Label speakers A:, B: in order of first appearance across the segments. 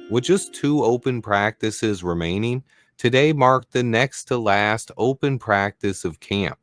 A: With just two open practices remaining, today marked the next to last open practice of camp.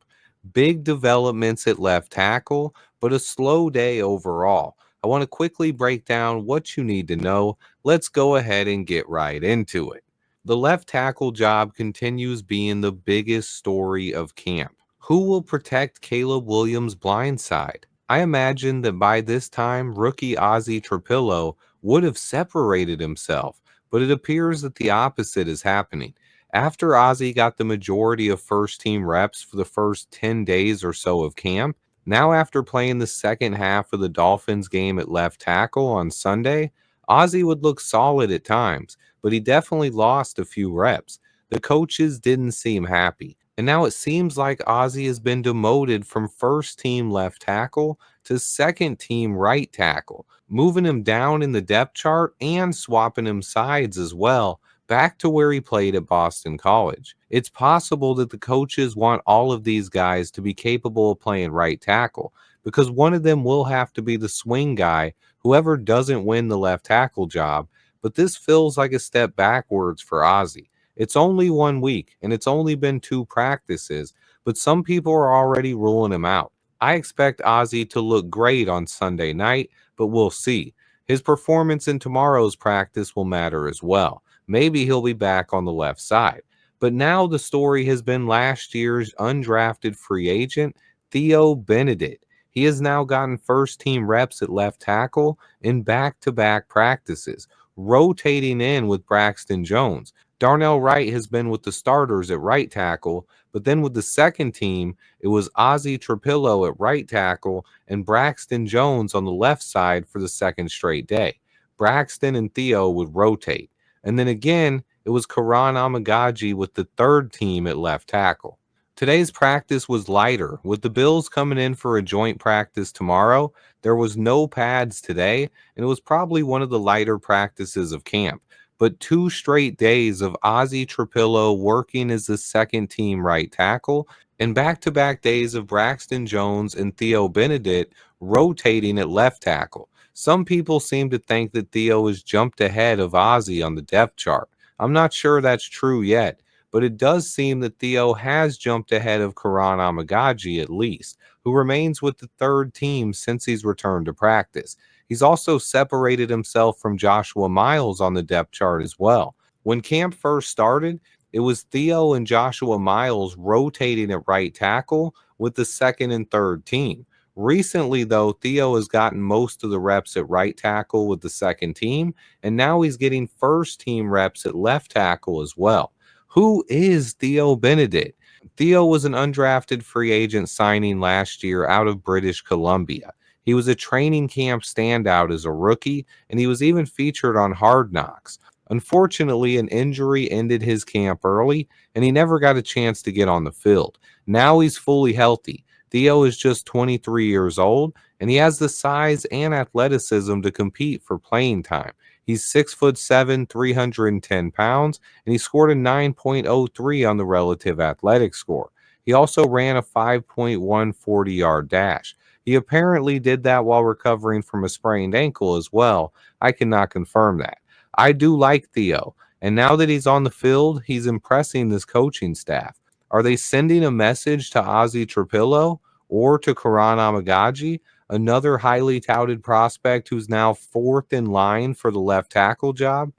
A: Big developments at left tackle, but a slow day overall. I want to quickly break down what you need to know. Let's go ahead and get right into it. The left tackle job continues being the biggest story of camp. Who will protect Caleb Williams' blind side? I imagine that by this time, rookie Ozzie Trapillo would have separated himself, but it appears that the opposite is happening. After Ozzie got the majority of first team reps for the first 10 days or so of camp, now after playing the second half of the Dolphins game at left tackle on Sunday, Ozzie would look solid at times, but he definitely lost a few reps. The coaches didn't seem happy. And now it seems like Ozzie has been demoted from first team left tackle to second team right tackle, moving him down in the depth chart and swapping him sides as well, back to where he played at Boston College. It's possible that the coaches want all of these guys to be capable of playing right tackle because one of them will have to be the swing guy, whoever doesn't win the left tackle job. But this feels like a step backwards for Ozzie. It's only 1 week and it's only been two practices, but some people are already ruling him out. I expect Ozzie to look great on Sunday night, but we'll see. His performance in tomorrow's practice will matter as well. Maybe he'll be back on the left side. But now the story has been last year's undrafted free agent, Theo Benedict. He has now gotten first team reps at left tackle in back to back practices, rotating in with Braxton Jones. Darnell Wright has been with the starters at right tackle, but then with the second team, it was Ozzie Trapillo at right tackle and Braxton Jones on the left side for the second straight day. Braxton and Theo would rotate. And then again, it was Karan Amagaji with the third team at left tackle. Today's practice was lighter. With the Bills coming in for a joint practice tomorrow, there was no pads today, and it was probably one of the lighter practices of camp. But 2 straight days of Ozzie Trapillo working as the second team right tackle, and back-to-back days of Braxton Jones and Theo Benedict rotating at left tackle. Some people seem to think that Theo has jumped ahead of Ozzie on the depth chart. I'm not sure that's true yet, but it does seem that Theo has jumped ahead of Karan Amagaji at least, who remains with the third team since he's returned to practice. He's also separated himself from Joshua Miles on the depth chart as well. When camp first started, it was Theo and Joshua Miles rotating at right tackle with the second and third team. Recently, though, Theo has gotten most of the reps at right tackle with the second team, and now he's getting first team reps at left tackle as well. Who is Theo Benedict? Theo was an undrafted free agent signing last year out of British Columbia. He was a training camp standout as a rookie, and he was even featured on Hard Knocks. Unfortunately, an injury ended his camp early, and he never got a chance to get on the field. Now he's fully healthy. Theo is just 23 years old, and he has the size and athleticism to compete for playing time. He's 6'7", 310 pounds, and he scored a 9.03 on the relative athletic score. He also ran a 5.1 40-yard dash. He apparently did that while recovering from a sprained ankle as well. I cannot confirm that. I do like Theo, and now that he's on the field, he's impressing this coaching staff. Are they sending a message to Ozzie Trapillo or to Karan Amagaji, another highly touted prospect who's now fourth in line for the left tackle job?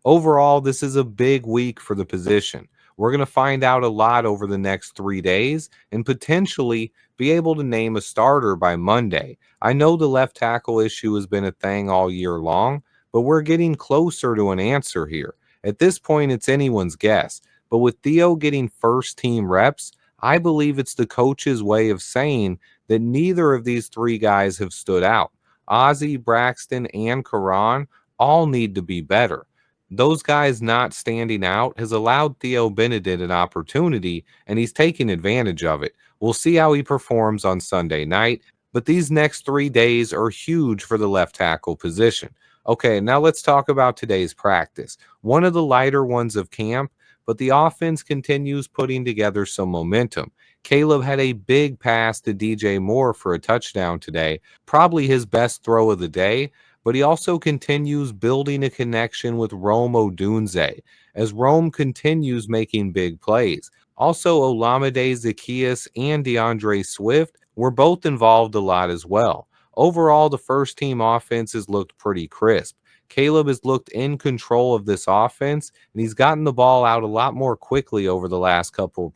A: Overall, this is a big week for the position. We're going to find out a lot over the next 3 days and potentially be able to name a starter by Monday. I know the left tackle issue has been a thing all year long, but we're getting closer to an answer here. At this point, it's anyone's guess. But with Theo getting first team reps, I believe it's the coach's way of saying that neither of these three guys have stood out. Ozzie, Braxton, and Karan all need to be better. Those guys not standing out has allowed Theo Benedict an opportunity, and he's taking advantage of it. We'll see how he performs on Sunday night, but these next 3 days are huge for the left tackle position. Okay, now let's talk about today's practice. One of the lighter ones of camp, but the offense continues putting together some momentum. Caleb had a big pass to DJ Moore for a touchdown today, probably his best throw of the day, but he also continues building a connection with Rome Odunze as Rome continues making big plays. Also, Olamide Zacchaeus and DeAndre Swift were both involved a lot as well. Overall, the first team offense has looked pretty crisp. Caleb has looked in control of this offense, and he's gotten the ball out a lot more quickly over the last couple of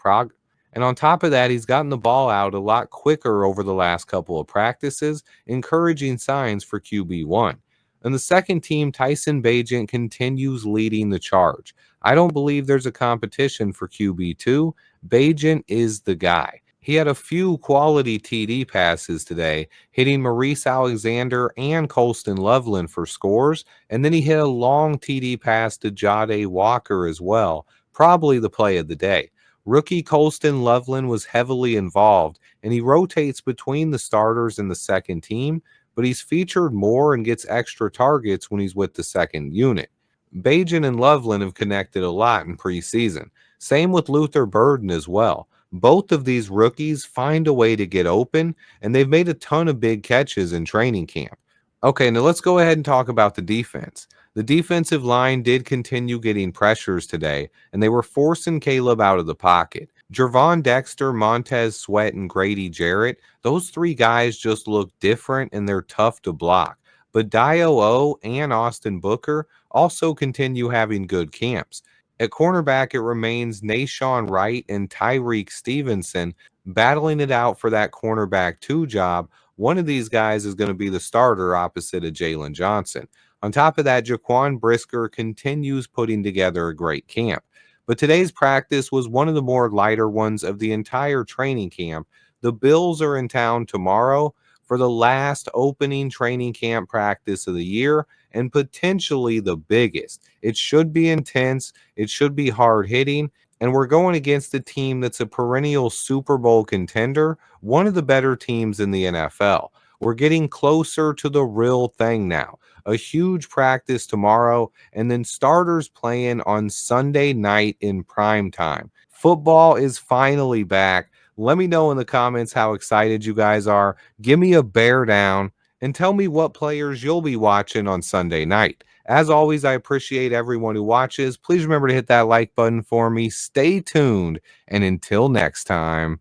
A: and on top of that, he's gotten the ball out a lot quicker over the last couple of practices, encouraging signs for QB1. And the second team, Tyson Bagent, continues leading the charge. I don't believe there's a competition for QB2. Bagent is the guy. He had a few quality TD passes today, hitting Maurice Alexander and Colston Loveland for scores, and then he hit a long TD pass to Jade Walker as well, probably the play of the day. Rookie Colston Loveland was heavily involved, and he rotates between the starters and the second team, but he's featured more and gets extra targets when he's with the second unit. Bajan and Loveland have connected a lot in preseason. Same with Luther Burden as well. Both of these rookies find a way to get open, and they've made a ton of big catches in training camp. Okay, now let's go ahead and talk about the defense. The defensive line did continue getting pressures today, and they were forcing Caleb out of the pocket. Jervon Dexter, Montez Sweat, and Grady Jarrett, those three guys just look different and they're tough to block. But Dio O and Austin Booker also continue having good camps. At cornerback, it remains Nashawn Wright and Tyreek Stevenson battling it out for that cornerback 2 job. One of these guys is going to be the starter opposite of Jalen Johnson. On top of that, Jaquan Brisker continues putting together a great camp. But today's practice was one of the more lighter ones of the entire training camp. The Bills are in town tomorrow for the last opening training camp practice of the year and potentially the biggest. It should be intense, it should be hard hitting, and we're going against a team that's a perennial Super Bowl contender, one of the better teams in the NFL. We're getting closer to the real thing now. A huge practice tomorrow, and then starters playing on Sunday night in prime time. Football is finally back. Let me know in the comments how excited you guys are. Give me a bear down and tell me what players you'll be watching on Sunday night. As always, I appreciate everyone who watches. Please remember to hit that like button for me. Stay tuned. And until next time,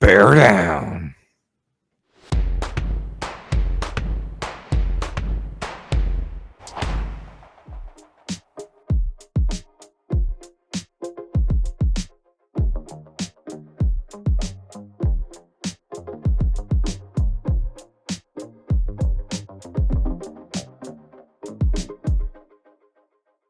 A: bear down.